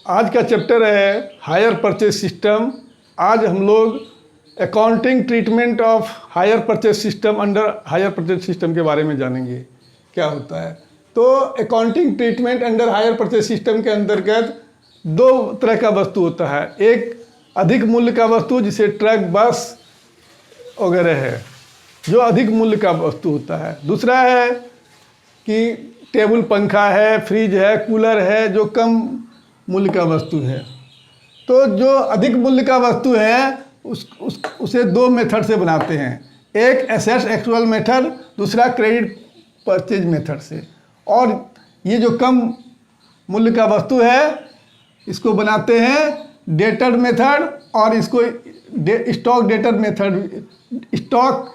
आज का चैप्टर है हायर परचेज सिस्टम। आज हम लोग accounting treatment of hire purchase system under hire purchase system के बारे में जानेंगे क्या होता है। तो accounting treatment under hire purchase system के अंतर्गत दो तरह का वस्तु होता है। एक अधिक मूल्य का वस्तु जिसे ट्रक, बस वगैरह है, जो अधिक मूल्य का वस्तु होता है। दूसरा है कि टेबल, पंखा है, फ्रिज है, कूलर है, जो कम मूल्य का वस्तु है। तो जो अधिक मूल्य का वस्तु है उसे दो मेथड से बनाते हैं। एक एसेट्स एक्चुअल मेथड, दूसरा क्रेडिट परचेज मेथड से। और ये जो कम मूल्य का वस्तु है इसको बनाते हैं डेटर मेथड, और इसको stock debtor method, stock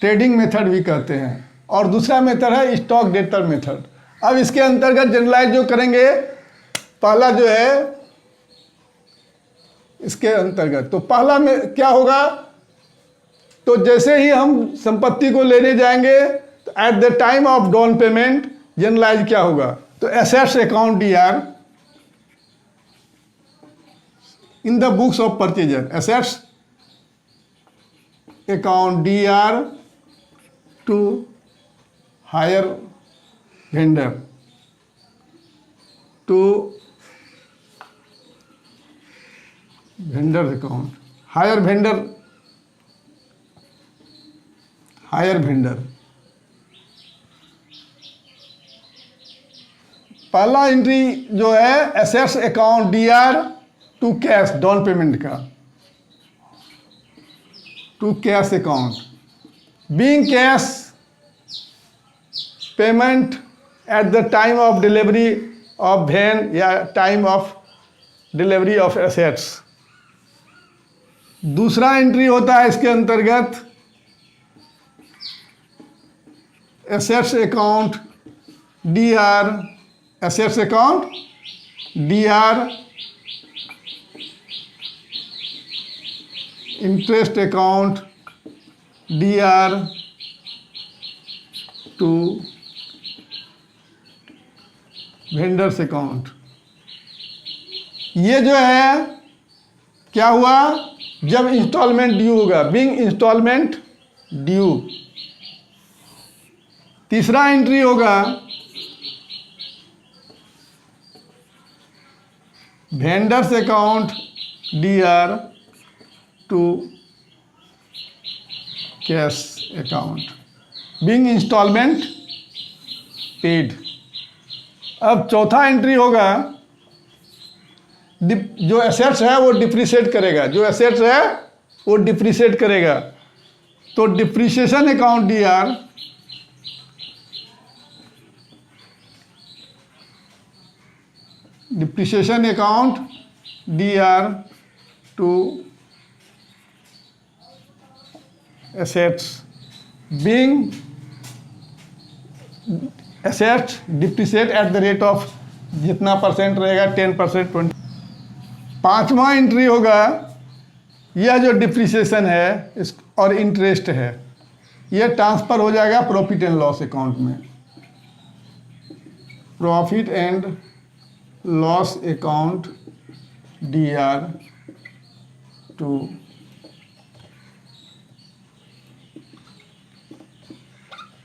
trading method भी कहते हैं। और दूसरा मेथड है स्टॉक डेटर मेथड। अब इसके अंतर्गत जनरलाइज जो करेंगे, पहला जो है इसके अंतर्गत, तो पहला में क्या होगा, तो जैसे ही हम संपत्ति को लेने जाएंगे तो at the time of down payment journalise क्या होगा, तो assets account DR in the books of purchaser, assets account D R to hire vendor to vendor account, hire vendor, hire vendor. पहला एंट्री जो है assets account D R to cash, down payment का, to cash account, being cash payment at the time of delivery of van या time of delivery of assets. दूसरा entry होता है इसके अंतर्गत assets account DR, assets account DR interest account D R to vendors account. ये जो है क्या हुआ, जब इंस्टॉलमेंट ड्यू होगा, बीइंग इंस्टॉलमेंट ड्यू। तीसरा एंट्री होगा vendors account D R to cash account, being instalment paid. अब चौथा एंट्री होगा, जो एसेट्स है वो डिप्रिशिएट करेगा, जो एसेट्स है वो डिप्रिशिएट करेगा, तो depreciation account DR depreciation account D R to assets, being assets depreciate at the rate of जितना परसेंट रहेगा, 10%, 20। पांचवा एंट्री होगा, यह जो डिप्रिसिएशन है इस और इंटरेस्ट है यह ट्रांसफ़र हो जाएगा प्रॉफिट एंड लॉस अकाउंट में, profit and loss account D R to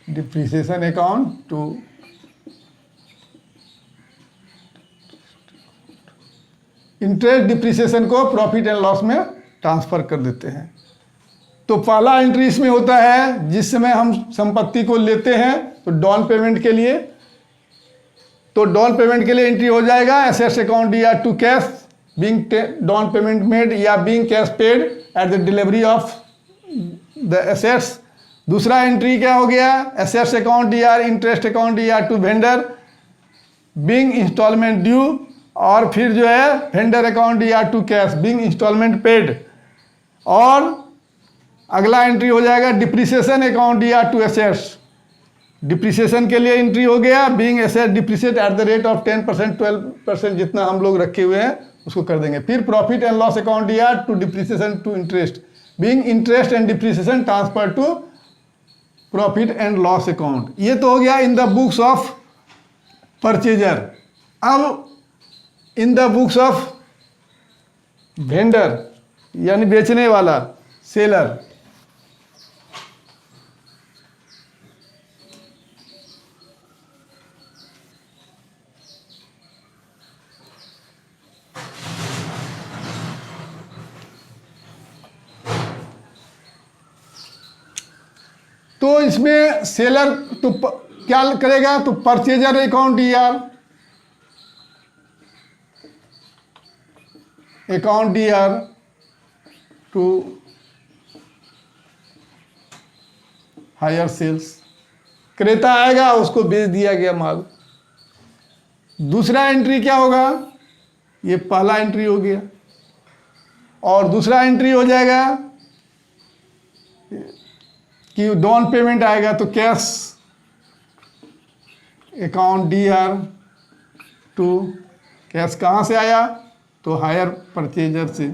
depreciation account to interest, डिप्रिसिएशन को प्रॉफिट एंड लॉस में ट्रांसफ़र कर देते हैं। तो पहला एंट्री इसमें होता है जिस समय हम संपत्ति को लेते हैं तो डाउन पेमेंट के लिए, तो डाउन पेमेंट के लिए एंट्री हो जाएगा assets account D R to cash, being down payment made या being cash paid at the delivery of the assets. दूसरा एंट्री क्या हो गया, assets account DR interest account D R to vendor, being instalment due. और फिर जो है vendor account D R to cash, being instalment paid. और अगला एंट्री हो जाएगा depreciation account D R to assets, depreciation के लिए एंट्री हो गया, being asset depreciate at the rate of 10%, 12% जितना हम लोग रखे हुए हैं उसको कर देंगे। फिर profit and loss account D R to depreciation to interest, being interest and depreciation transfer to profit and loss account. ये तो हो गया in the books of purchaser. अब in the books of vendor, यानी बेचने वाला, सेलर। तो इसमें सेलर तो क्या करेगा, तो purchaser account DR, account D R to hire sales, क्रेता आएगा, उसको बेच दिया गया माल। दूसरा एंट्री क्या होगा, ये पहला एंट्री हो गया, और दूसरा एंट्री हो जाएगा कि डाउन पेमेंट आएगा, तो cash account D R to, cash कहाँ से आया, तो हायर परचेजर से।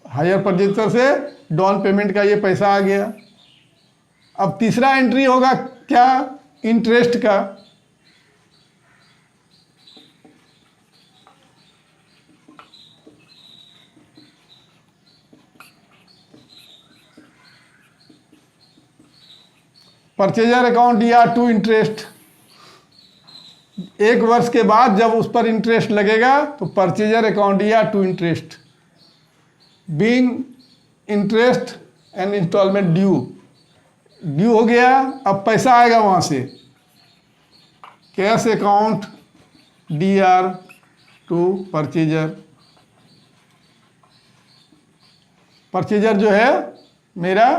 हायर परचेजर से डाउन पेमेंट का ये पैसा आ गया। अब तीसरा एंट्री होगा क्या, इंटरेस्ट का। Purchaser account D R to interest, 1 वर्ष के बाद जब उस पर इंटरेस्ट लगेगा तो purchaser account D R to interest, being interest and installment due हो गया। अब पैसा आएगा वहां से, cash account D R to purchaser. Purchaser जो है मेरा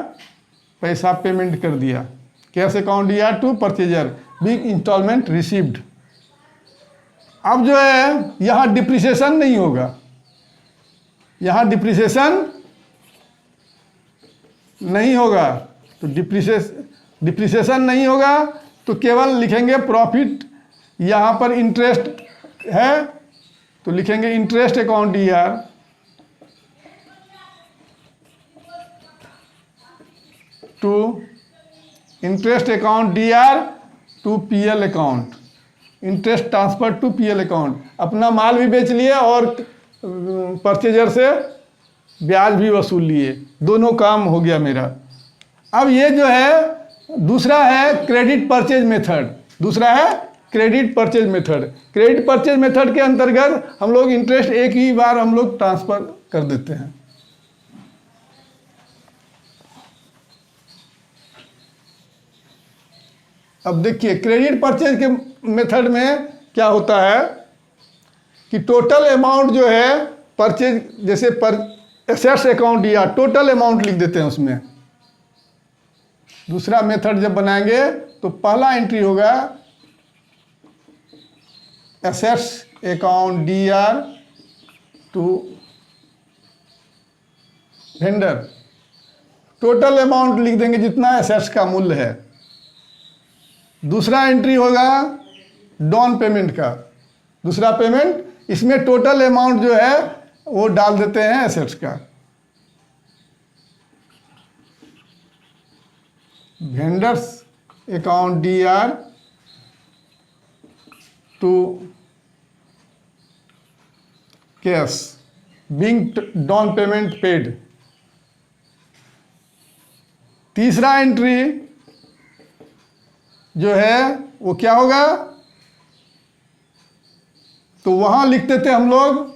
पैसा पेमेंट कर दिया, cash account D R to purchaser, being installment received. अब जो है यहां डिप्रिसिएशन नहीं होगा, यहां डिप्रिसिएशन नहीं होगा, तो डिप्रिसिएशन नहीं होगा तो केवल लिखेंगे प्रॉफिट। यहां पर इंटरेस्ट है तो लिखेंगे interest account D R to interest account D R to PL account, interest transfer to PL account. अपना माल भी बेच लिए और परचेजर से ब्याज भी वसूल लिए, दोनों काम हो गया मेरा। अब ये जो है दूसरा है क्रेडिट परचेज मेथड, दूसरा है credit purchase method. Credit purchase method के अंतर्गत हम लोग इंटरेस्ट एक ही बार हम लोग ट्रांसफर कर देते हैं। अब देखिए क्रेडिट परचेज के मेथड में क्या होता है कि टोटल अमाउंट जो है परचेज, जैसे एसेट्स अकाउंट या टोटल अमाउंट लिख देते हैं उसमें। दूसरा मेथड जब बनाएंगे तो पहला एंट्री होगा assets account D R to vendor, total amount लिख देंगे जितना एसेट्स का मूल्य है। दूसरा एंट्री होगा डाउन पेमेंट का, दूसरा पेमेंट, इसमें टोटल अमाउंट जो है वो डाल देते हैं एसेट्स का। Vendors account D R to cash, being down payment paid. तीसरा एंट्री जो है वो क्या होगा, तो वहां लिखते थे हम लोग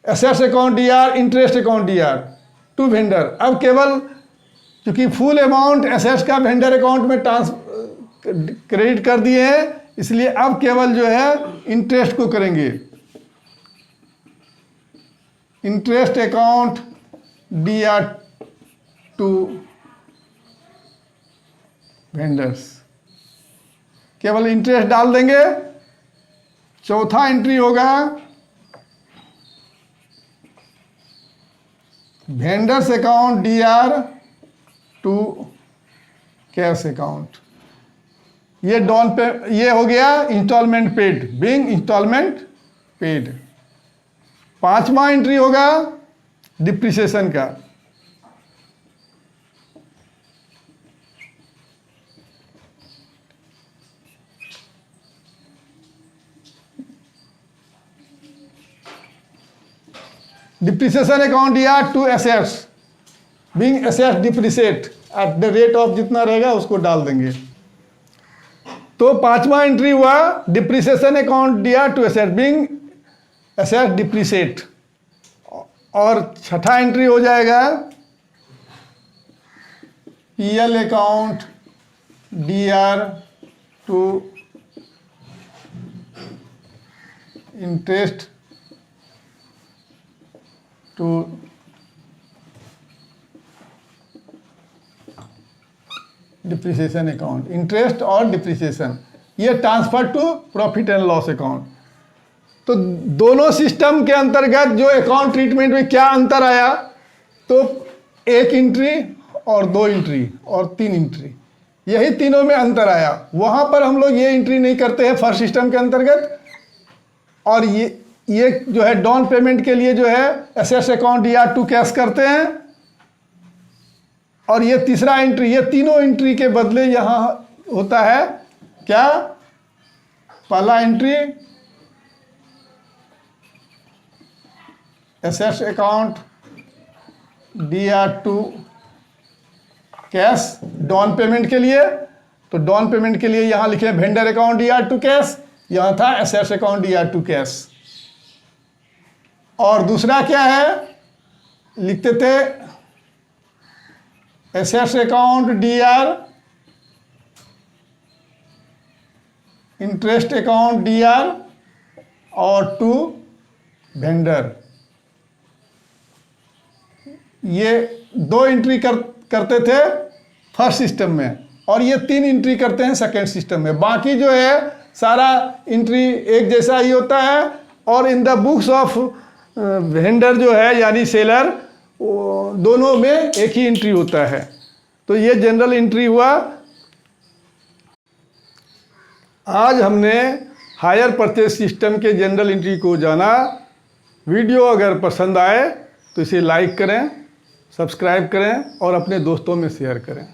assets account DR interest account D R to vendor. अब केवल क्योंकि फुल अमाउंट एसेट्स का वेंडर अकाउंट में क्रेडिट कर दिए हैं, इसलिए अब केवल जो है इंटरेस्ट को करेंगे। Interest account D R to vendors, केवल इंटरेस्ट डाल देंगे। चौथा एंट्री होगा vendors account D R to cash account. ये डाउन पे, ये हो गया instalment paid, being instalment paid. 5वां एंट्री होगा डिप्रिसिएशन का। डिप्रिसिएशन अकाउंट या to assets being assets depreciate at the rate of जितना रहेगा उसको डाल देंगे। तो 5वां एंट्री हुआ डिप्रिसिएशन अकाउंट दिया to asset being asset depreciate. और 6ठा एंट्री हो जाएगा PL account D R to interest to depreciation account, interest और डिप्रिसिएशन, ये transfer to profit and loss account. तो दोनों सिस्टम के अंतर्गत जो अकाउंट ट्रीटमेंट में क्या अंतर आया, तो 1 एंट्री और 2 एंट्री और 3 एंट्री, यही तीनों में अंतर आया। वहाँ पर हम लोग ये एंट्री नहीं करते हैं फर्स्ट सिस्टम के अंतर्गत, और ये जो है डाउन पेमेंट के लिए जो है एसेट्स अकाउंट या टू कैश करते हैं। और ये तीसरा एंट्री, ये तीनों एंट्री के बदले यहाँ होता है क्या, पहला entry assets account D R to cash down payment के लिए। तो डाउन पेमेंट के लिए यहाँ लिखे vendor account D R to cash, यहाँ था assets account D R to cash. और दूसरा क्या है, लिखते थे assets account DR interest account DR और टू वेंडर। ये 2 एंट्री करते थे फर्स्ट सिस्टम में, और ये 3 एंट्री करते हैं सेकेंड सिस्टम में। बाकी जो है सारा एंट्री एक जैसा ही होता है। और इन द बुक्स ऑफ वेंडर जो है यानी सेलर, दोनों में एक ही एंट्री होता है। तो ये जनरल एंट्री हुआ। आज हमने हायर परचेज सिस्टम के जनरल एंट्री को जाना। वीडियो अगर पसंद आए तो इसे लाइक करें, सब्सक्राइब करें और अपने दोस्तों में शेयर करें।